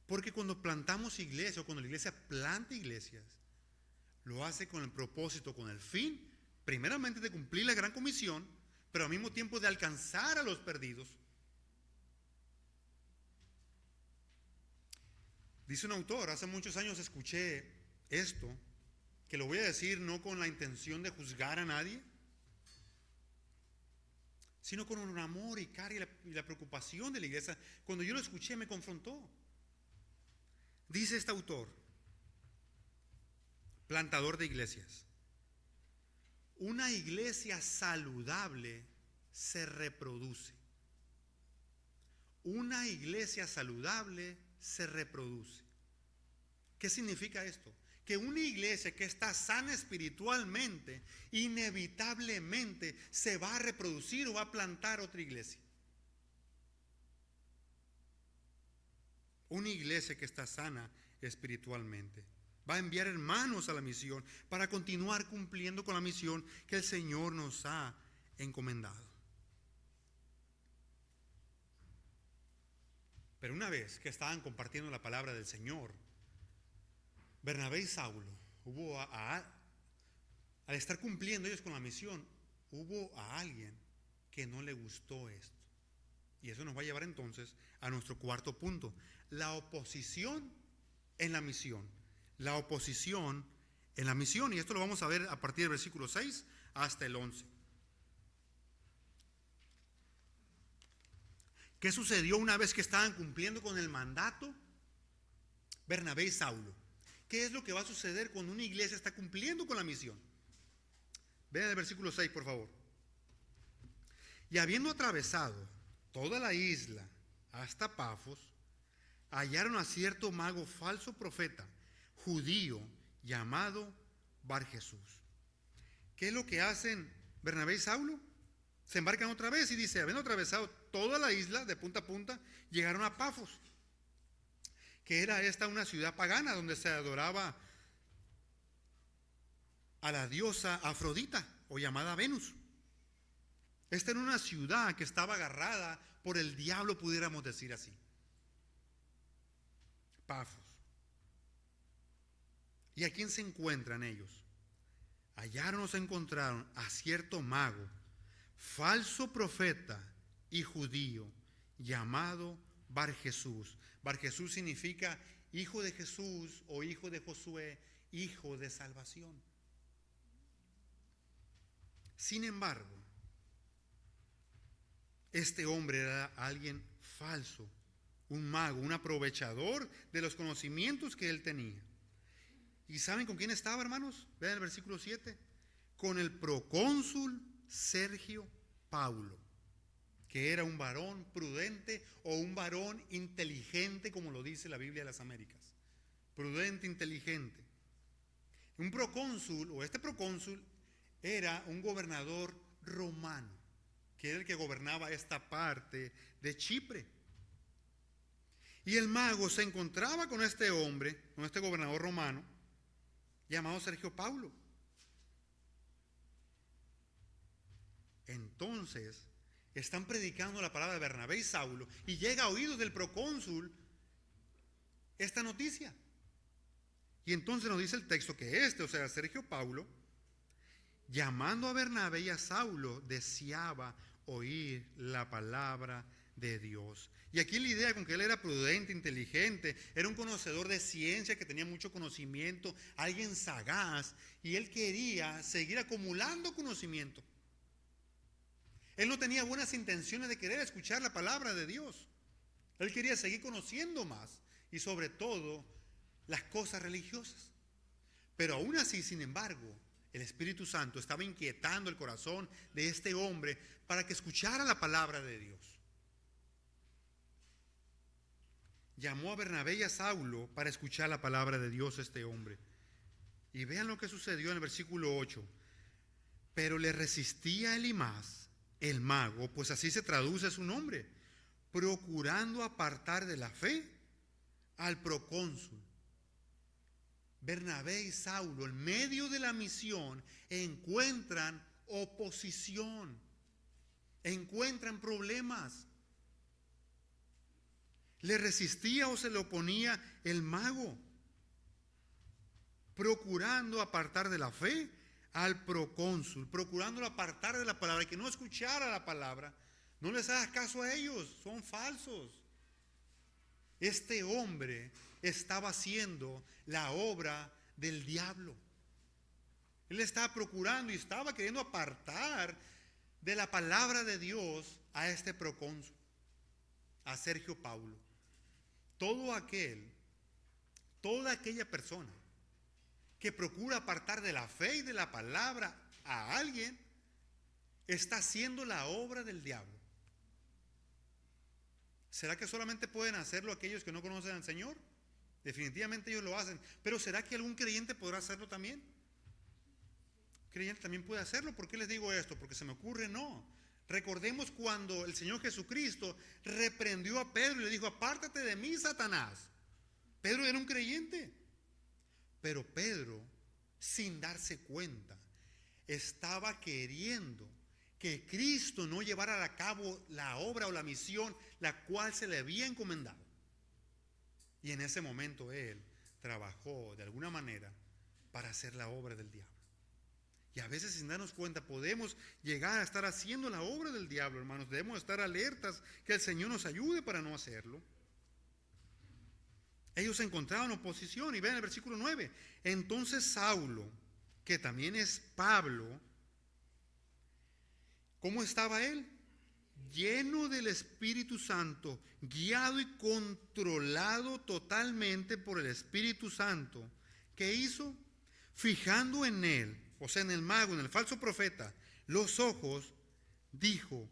Porque cuando plantamos iglesias, o cuando la iglesia planta iglesias, lo hace con el propósito, con el fin, primeramente de cumplir la gran comisión, pero al mismo tiempo de alcanzar a los perdidos. Dice un autor, hace muchos años escuché esto, que lo voy a decir no con la intención de juzgar a nadie, sino con un amor y cariño y la preocupación de la iglesia. Cuando yo lo escuché me confrontó. Dice este autor, plantador de iglesias: una iglesia saludable se reproduce. Una iglesia saludable se reproduce. ¿Qué significa esto? Que una iglesia que está sana espiritualmente, inevitablemente se va a reproducir o va a plantar otra iglesia. Una iglesia que está sana espiritualmente va a enviar hermanos a la misión para continuar cumpliendo con la misión que el Señor nos ha encomendado. Pero una vez que estaban compartiendo la palabra del Señor, Bernabé y Saulo, al estar cumpliendo ellos con la misión, hubo a alguien que no le gustó esto. Y eso nos va a llevar entonces a nuestro cuarto punto: la oposición en la misión. La oposición en la misión. Y esto lo vamos a ver a partir del versículo 6 hasta el 11. ¿Qué sucedió una vez que estaban cumpliendo con el mandato? Bernabé y Saulo. ¿Qué es lo que va a suceder cuando una iglesia está cumpliendo con la misión? Vean el versículo 6, por favor. Y habiendo atravesado toda la isla hasta Pafos, hallaron a cierto mago falso profeta, judío, llamado Barjesús. ¿Qué es lo que hacen Bernabé y Saulo? Se embarcan otra vez y dice, habiendo atravesado toda la isla de punta a punta, llegaron a Pafos, que era esta una ciudad pagana donde se adoraba a la diosa Afrodita, o llamada Venus. Esta era una ciudad que estaba agarrada por el diablo, pudiéramos decir así. Pafos. ¿Y a quién se encuentran ellos? Hallaron o se encontraron a cierto mago, falso profeta y judío, llamado Barjesús. Barjesús significa hijo de Jesús o hijo de Josué, hijo de salvación. Sin embargo, este hombre era alguien falso, un mago, un aprovechador de los conocimientos que él tenía. ¿Y saben con quién estaba, hermanos? Vean el versículo 7. Con el procónsul Sergio Paulo, que era un varón prudente o un varón inteligente, como lo dice la Biblia de las Américas. Prudente, inteligente. Un procónsul, o este procónsul, era un gobernador romano, que era el que gobernaba esta parte de Chipre. Y el mago se encontraba con este hombre, con este gobernador romano, llamado Sergio Paulo. Entonces, están predicando la palabra de Bernabé y Saulo, y llega a oídos del procónsul esta noticia. Y entonces nos dice el texto que o sea, Sergio Paulo, llamando a Bernabé y a Saulo, deseaba oír la palabra de Dios. Y aquí la idea con que él era prudente, inteligente, era un conocedor de ciencia que tenía mucho conocimiento, alguien sagaz, y él quería seguir acumulando conocimiento. Él no tenía buenas intenciones de querer escuchar la palabra de Dios. Él quería seguir conociendo más y sobre todo las cosas religiosas. Pero aún así, sin embargo, el Espíritu Santo estaba inquietando el corazón de este hombre para que escuchara la palabra de Dios. Llamó a Bernabé y a Saulo para escuchar la palabra de Dios este hombre. Y vean lo que sucedió en el versículo 8. Pero le resistía Elimás, el mago, pues así se traduce su nombre, procurando apartar de la fe al procónsul. Bernabé y Saulo, en medio de la misión, encuentran oposición, encuentran problemas. Le resistía o se le oponía el mago, procurando apartar de la fe al procónsul, procurándolo apartar de la palabra, y que no escuchara la palabra. No les hagas caso a ellos, son falsos. Este hombre estaba haciendo la obra del diablo. Él estaba procurando y estaba queriendo apartar de la palabra de Dios a este procónsul, a Sergio Paulo. Toda aquella persona que procura apartar de la fe y de la palabra a alguien, está haciendo la obra del diablo. ¿Será que solamente pueden hacerlo aquellos que no conocen al Señor? Definitivamente ellos lo hacen. Pero ¿será que algún creyente podrá hacerlo también? Creyente también puede hacerlo. ¿Por qué les digo esto? Porque se me ocurre, no. Recordemos cuando el Señor Jesucristo reprendió a Pedro y le dijo: apártate de mí, Satanás. Pedro era un creyente. Pero Pedro, sin darse cuenta, estaba queriendo que Cristo no llevara a cabo la obra o la misión la cual se le había encomendado. Y en ese momento él trabajó de alguna manera para hacer la obra del diablo. Y a veces, sin darnos cuenta, podemos llegar a estar haciendo la obra del diablo, hermanos. Debemos estar alertas, que el Señor nos ayude para no hacerlo. Ellos encontraban oposición, y vean el versículo 9. Entonces Saulo, que también es Pablo, ¿cómo estaba él? Lleno del Espíritu Santo, guiado y controlado totalmente por el Espíritu Santo. ¿Qué hizo? Fijando en él, o sea, en el mago, en el falso profeta, los ojos, dijo: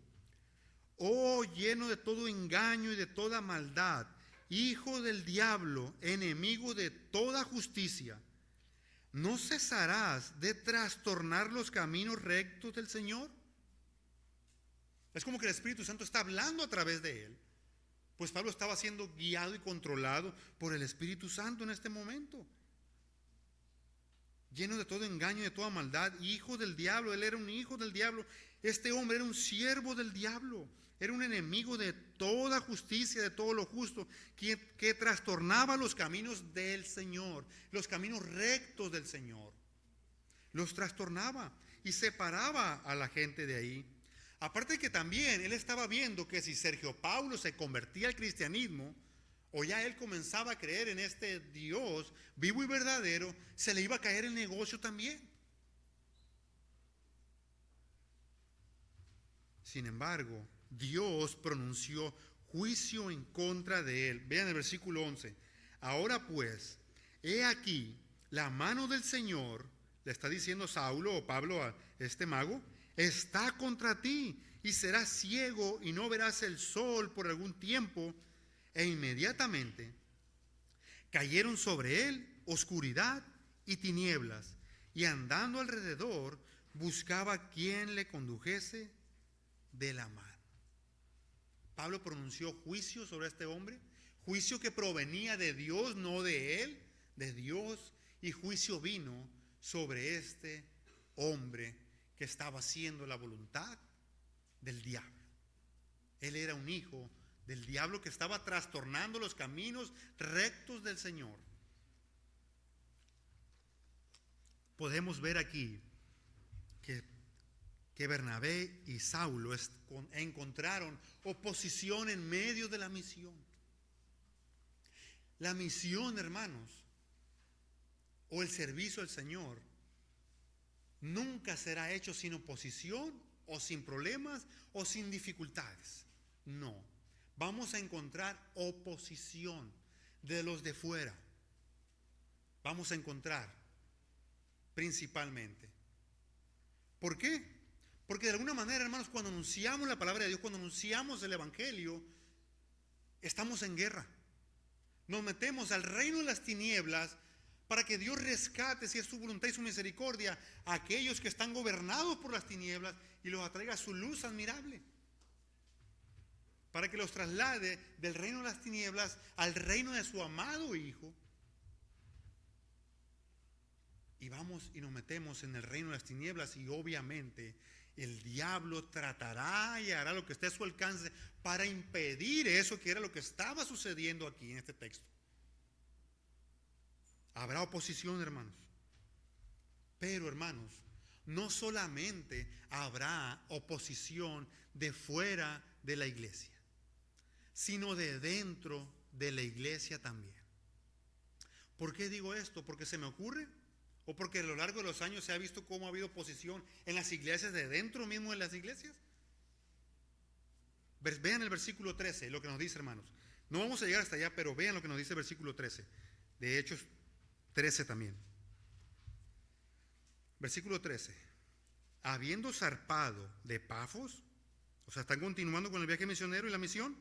oh, lleno de todo engaño y de toda maldad, hijo del diablo, enemigo de toda justicia, ¿no cesarás de trastornar los caminos rectos del Señor? Es como que el Espíritu Santo está hablando a través de él. Pues Pablo estaba siendo guiado y controlado por el Espíritu Santo en este momento. Lleno de todo engaño y de toda maldad, hijo del diablo. Él era un hijo del diablo. Este hombre era un siervo del diablo. Era un enemigo de toda justicia, de todo lo justo, que trastornaba los caminos del Señor, los caminos rectos del Señor. Los trastornaba y separaba a la gente de ahí. Aparte que también él estaba viendo que si Sergio Paulo se convertía al cristianismo, o ya él comenzaba a creer en este Dios vivo y verdadero, se le iba a caer el negocio también. Sin embargo, Dios pronunció juicio en contra de él. Vean el versículo 11. Ahora pues, he aquí, la mano del Señor, le está diciendo Saulo o Pablo a este mago, está contra ti, y serás ciego y no verás el sol por algún tiempo. E inmediatamente cayeron sobre él oscuridad y tinieblas, y andando alrededor buscaba quien le condujese de la mano. Pablo pronunció juicio sobre este hombre, juicio que provenía de Dios, no de él, de Dios, y juicio vino sobre este hombre que estaba haciendo la voluntad del diablo. Él era un hijo del diablo que estaba trastornando los caminos rectos del Señor. Podemos ver aquí que que Bernabé y Saulo encontraron oposición en medio de la misión. La misión, hermanos, o el servicio al Señor, nunca será hecho sin oposición o sin problemas o sin dificultades. No, vamos a encontrar oposición de los de fuera. Vamos a encontrar principalmente. ¿Por qué? Porque de alguna manera, hermanos, cuando anunciamos la palabra de Dios, cuando anunciamos el Evangelio, estamos en guerra. Nos metemos al reino de las tinieblas para que Dios rescate, si es su voluntad y su misericordia, a aquellos que están gobernados por las tinieblas y los atraiga a su luz admirable. Para que los traslade del reino de las tinieblas al reino de su amado Hijo. Y vamos y nos metemos en el reino de las tinieblas, y obviamente el diablo tratará y hará lo que esté a su alcance para impedir eso, que era lo que estaba sucediendo aquí en este texto. Habrá oposición, hermanos. Pero, hermanos, no solamente habrá oposición de fuera de la iglesia, sino de dentro de la iglesia también. ¿Por qué digo esto? ¿Porque se me ocurre? ¿O porque a lo largo de los años se ha visto cómo ha habido oposición en las iglesias, de dentro mismo de las iglesias? Vean el versículo 13, lo que nos dice, hermanos. No vamos a llegar hasta allá, pero vean lo que nos dice el versículo 13. De Hechos 13 también. Versículo 13. Habiendo zarpado de Pafos, o sea, están continuando con el viaje misionero y la misión,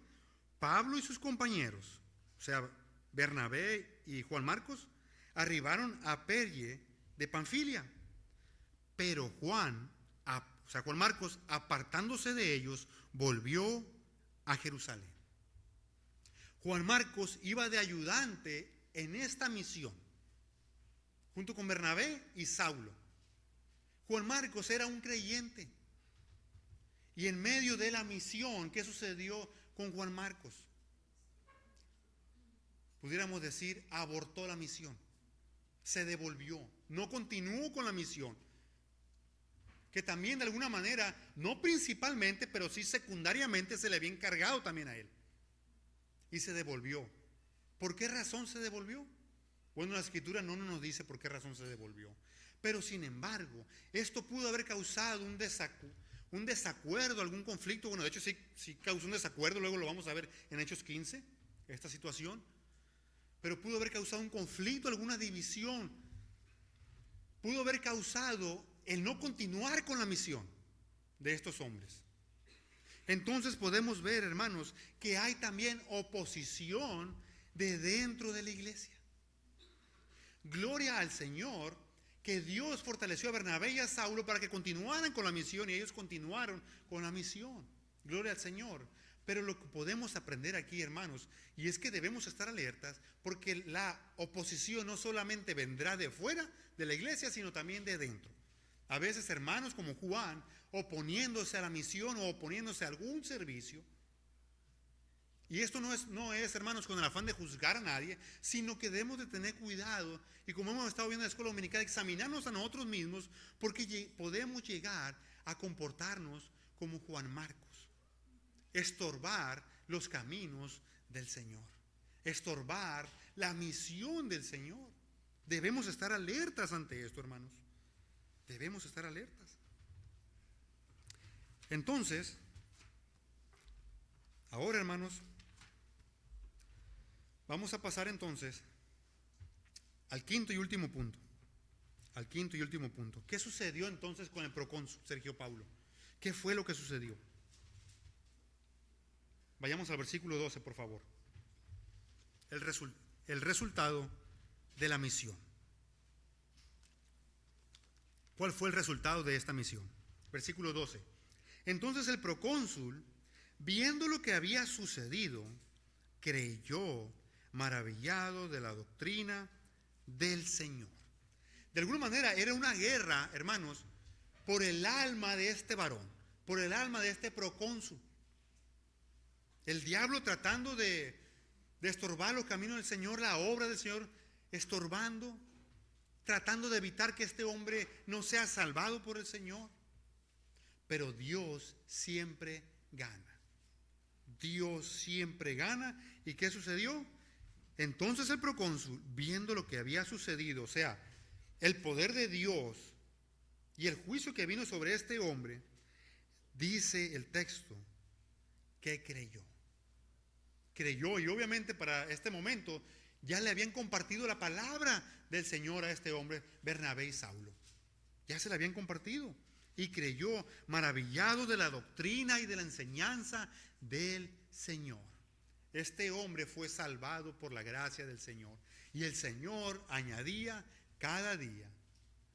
Pablo y sus compañeros, o sea, Bernabé y Juan Marcos, arribaron a Perge de Panfilia. Pero Juan Marcos, apartándose de ellos, volvió a Jerusalén. Juan Marcos iba de ayudante en esta misión, junto con Bernabé y Saulo. Juan Marcos era un creyente. Y en medio de la misión, ¿qué sucedió con Juan Marcos? Pudiéramos decir, abortó la misión. Se devolvió. No continuó con la misión. Que también de alguna manera, no principalmente, pero sí secundariamente se le había encargado también a él. Y se devolvió. ¿Por qué razón se devolvió? Bueno, la Escritura no nos dice por qué razón se devolvió. Pero sin embargo, esto pudo haber causado un desacuerdo, algún conflicto. Bueno, de hecho sí causó un desacuerdo, luego lo vamos a ver en Hechos 15, esta situación. Pero pudo haber causado un conflicto, alguna división. Pudo haber causado el no continuar con la misión de estos hombres. Entonces podemos ver, hermanos, que hay también oposición de dentro de la iglesia. Gloria al Señor, que Dios fortaleció a Bernabé y a Saulo para que continuaran con la misión, y ellos continuaron con la misión. Gloria al Señor. Pero lo que podemos aprender aquí, hermanos, y es que debemos estar alertas, porque la oposición no solamente vendrá de fuera de la iglesia, sino también de dentro. A veces hermanos como Juan, oponiéndose a la misión o oponiéndose a algún servicio. Y esto no es, hermanos, con el afán de juzgar a nadie, sino que debemos de tener cuidado, y como hemos estado viendo en la escuela dominical, examinarnos a nosotros mismos, porque podemos llegar a comportarnos como Juan Marcos, estorbar los caminos del Señor, estorbar la misión del Señor. Debemos estar alertas ante esto, hermanos. Debemos estar alertas. Entonces, ahora, hermanos, vamos a pasar entonces al quinto y último punto. Al quinto y último punto. ¿Qué sucedió entonces con el procónsul Sergio Paulo? ¿Qué fue lo que sucedió? Vayamos al versículo 12, por favor. El resultado de la misión. ¿Cuál fue el resultado de esta misión? Versículo 12. Entonces el procónsul, viendo lo que había sucedido, creyó, maravillado de la doctrina del Señor. De alguna manera era una guerra, hermanos, por el alma de este varón, por el alma de este procónsul. El diablo tratando de estorbar los caminos del Señor, la obra del Señor, estorbando, tratando de evitar que este hombre no sea salvado por el Señor. pero Dios siempre gana. Dios siempre gana. ¿Y qué sucedió? Entonces el procónsul, viendo lo que había sucedido, o sea, el poder de Dios y el juicio que vino sobre este hombre, dice el texto que creyó. Creyó, y obviamente para este momento ya le habían compartido la palabra del Señor a este hombre, Bernabé y Saulo. Ya se la habían compartido. Y creyó, maravillado de la doctrina y de la enseñanza del Señor. Este hombre fue salvado por la gracia del Señor. Y el Señor añadía cada día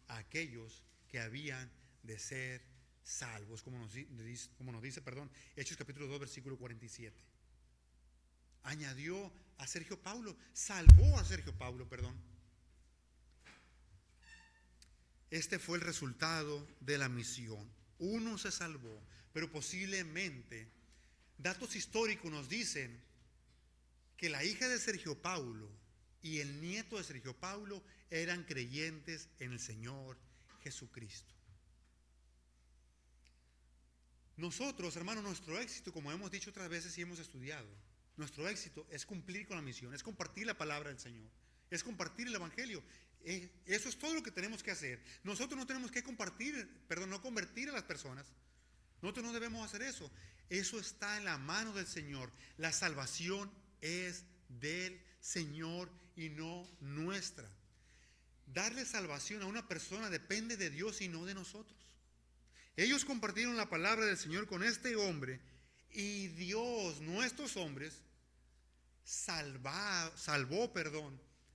a aquellos que habían de ser salvos, como nos dice, Hechos capítulo 2, versículo 47. Añadió a Sergio Paulo, salvó a Sergio Paulo, Este fue el resultado de la misión. Uno se salvó, pero posiblemente datos históricos nos dicen que la hija de Sergio Paulo y el nieto de Sergio Paulo eran creyentes en el Señor Jesucristo. Nosotros, hermanos, nuestro éxito, como hemos dicho otras veces y hemos estudiado, nuestro éxito es cumplir con la misión, es compartir la palabra del Señor, es compartir el Evangelio. Eso es todo lo que tenemos que hacer. Nosotros no tenemos que no convertir a las personas. Nosotros no debemos hacer eso. Eso está en la mano del Señor. La salvación es del Señor y no nuestra. Darle salvación a una persona depende de Dios y no de nosotros. Ellos compartieron la palabra del Señor con este hombre y Dios, nuestros hombres, salvó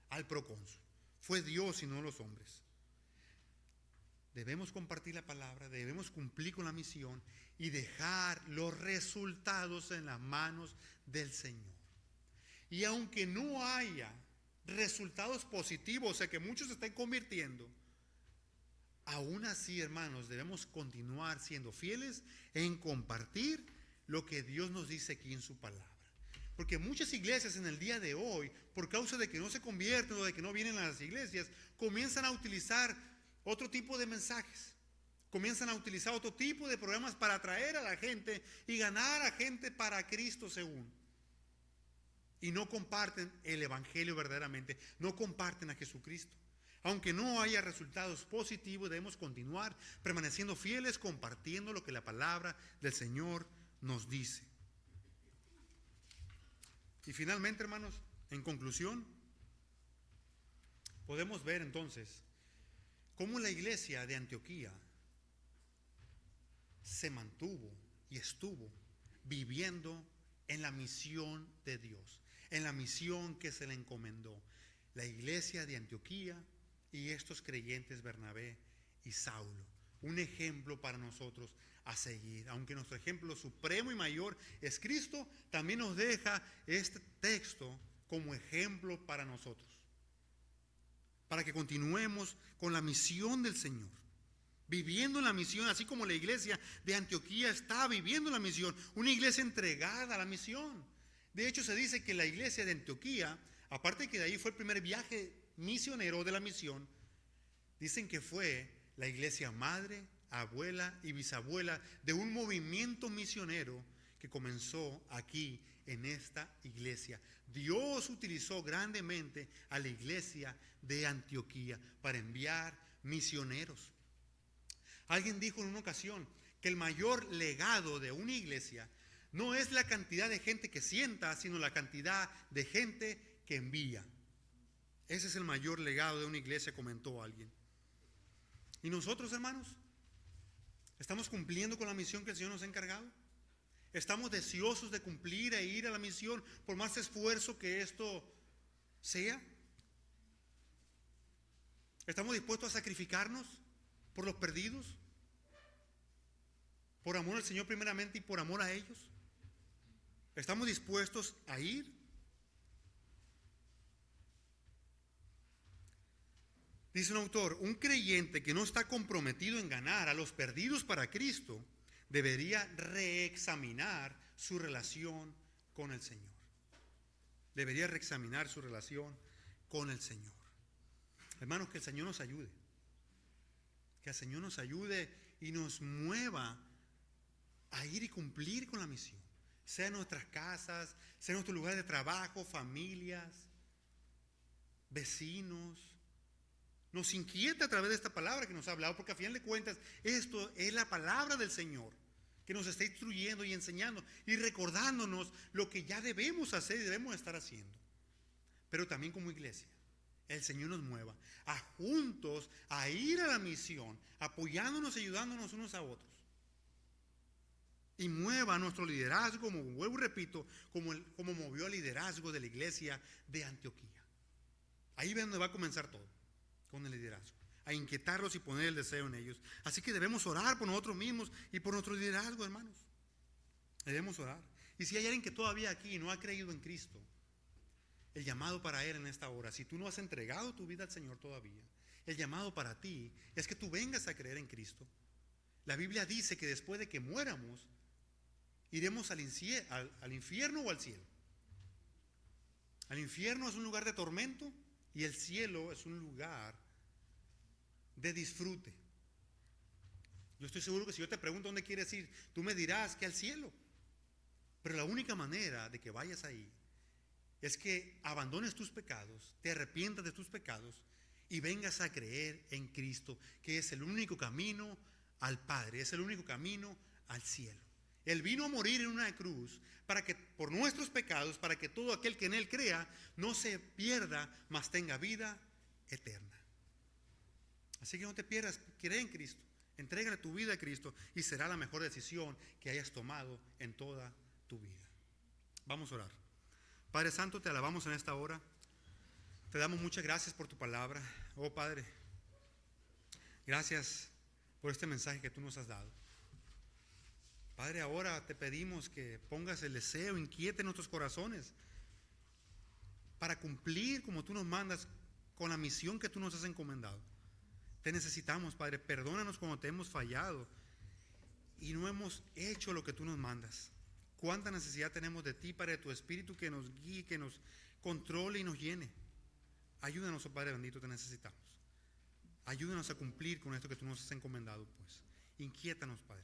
al procónsul. Fue Dios y no los hombres. Debemos compartir la palabra, debemos cumplir con la misión y dejar los resultados en las manos del Señor. Y aunque no haya resultados positivos, o sea que muchos se estén convirtiendo, aún así, hermanos, debemos continuar siendo fieles en compartir lo que Dios nos dice aquí en su palabra. Porque muchas iglesias en el día de hoy, por causa de que no se convierten o de que no vienen a las iglesias, comienzan a utilizar otro tipo de mensajes. Comienzan a utilizar otro tipo de programas para atraer a la gente y ganar a gente para Cristo según. Y no comparten el Evangelio verdaderamente, no comparten a Jesucristo. Aunque no haya resultados positivos, debemos continuar permaneciendo fieles, compartiendo lo que la palabra del Señor nos dice. Y finalmente, hermanos, en conclusión, podemos ver entonces cómo la iglesia de Antioquía se mantuvo y estuvo viviendo en la misión de Dios, en la misión que se le encomendó. La iglesia de Antioquía y estos creyentes Bernabé y Saulo, un ejemplo para nosotros a seguir. Aunque nuestro ejemplo supremo y mayor es Cristo, también nos deja este texto como ejemplo para nosotros, para que continuemos con la misión del Señor, viviendo la misión, así como la iglesia de Antioquía está viviendo la misión, una iglesia entregada a la misión. De hecho, se dice que la iglesia de Antioquía, aparte de que de ahí fue el primer viaje misionero de la misión, dicen que fue la iglesia madre, abuela y bisabuela de un movimiento misionero que comenzó aquí en esta iglesia. Dios utilizó grandemente a la iglesia de Antioquía para enviar misioneros. Alguien dijo en una ocasión que el mayor legado de una iglesia no es la cantidad de gente que sienta, sino la cantidad de gente que envía. Ese es el mayor legado de una iglesia, comentó alguien. ¿Y nosotros, hermanos? ¿Estamos cumpliendo con la misión que el Señor nos ha encargado? ¿Estamos deseosos de cumplir e ir a la misión por más esfuerzo que esto sea? ¿Estamos dispuestos a sacrificarnos por los perdidos? ¿Por amor al Señor primeramente y por amor a ellos? ¿Estamos dispuestos a ir? Dice un autor, un creyente que no está comprometido en ganar a los perdidos para Cristo debería reexaminar su relación con el Señor. Debería reexaminar su relación con el Señor. Hermanos, que el Señor nos ayude. Que el Señor nos ayude y nos mueva a ir y cumplir con la misión, sea en nuestras casas, sea en nuestro lugar de trabajo, familias, vecinos. Nos inquieta a través de esta palabra que nos ha hablado, porque a final de cuentas esto es la palabra del Señor que nos está instruyendo y enseñando y recordándonos lo que ya debemos hacer y debemos estar haciendo. Pero también como iglesia, el Señor nos mueva a juntos a ir a la misión, apoyándonos y ayudándonos unos a otros. Y mueva nuestro liderazgo, como vuelvo y repito, como movió el liderazgo de la iglesia de Antioquía. Ahí es donde va a comenzar todo, con el liderazgo, a inquietarlos y poner el deseo en ellos. Así que debemos orar por nosotros mismos y por nuestro liderazgo, hermanos. Debemos orar. Y si hay alguien que todavía aquí no ha creído en Cristo, el llamado para él en esta hora, si tú no has entregado tu vida al Señor todavía, el llamado para ti es que tú vengas a creer en Cristo. La Biblia dice que después de que muéramos, iremos al infierno o al cielo. El infierno es un lugar de tormento y el cielo es un lugar de disfrute. Yo estoy seguro que si yo te pregunto dónde quieres ir, tú me dirás que al cielo. Pero la única manera de que vayas ahí es que abandones tus pecados, te arrepientas de tus pecados y vengas a creer en Cristo, que es el único camino al Padre, es el único camino al cielo. Él vino a morir en una cruz para que por nuestros pecados, para que todo aquel que en Él crea no se pierda, mas tenga vida eterna. Así que no te pierdas, cree en Cristo, entrégale tu vida a Cristo y será la mejor decisión que hayas tomado en toda tu vida. Vamos a orar. Padre Santo, te alabamos en esta hora. Te damos muchas gracias por tu palabra. Oh Padre, gracias por este mensaje que tú nos has dado. Padre, ahora te pedimos que pongas el deseo, inquiete nuestros corazones para cumplir como tú nos mandas con la misión que tú nos has encomendado. Te necesitamos, Padre, perdónanos cuando te hemos fallado y no hemos hecho lo que tú nos mandas. Cuánta necesidad tenemos de ti, Padre, de tu Espíritu que nos guíe, que nos controle y nos llene. Ayúdanos, oh Padre bendito, te necesitamos. Ayúdanos a cumplir con esto que tú nos has encomendado, pues. Inquiétanos, Padre.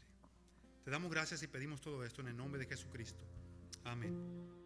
Te damos gracias y pedimos todo esto en el nombre de Jesucristo. Amén.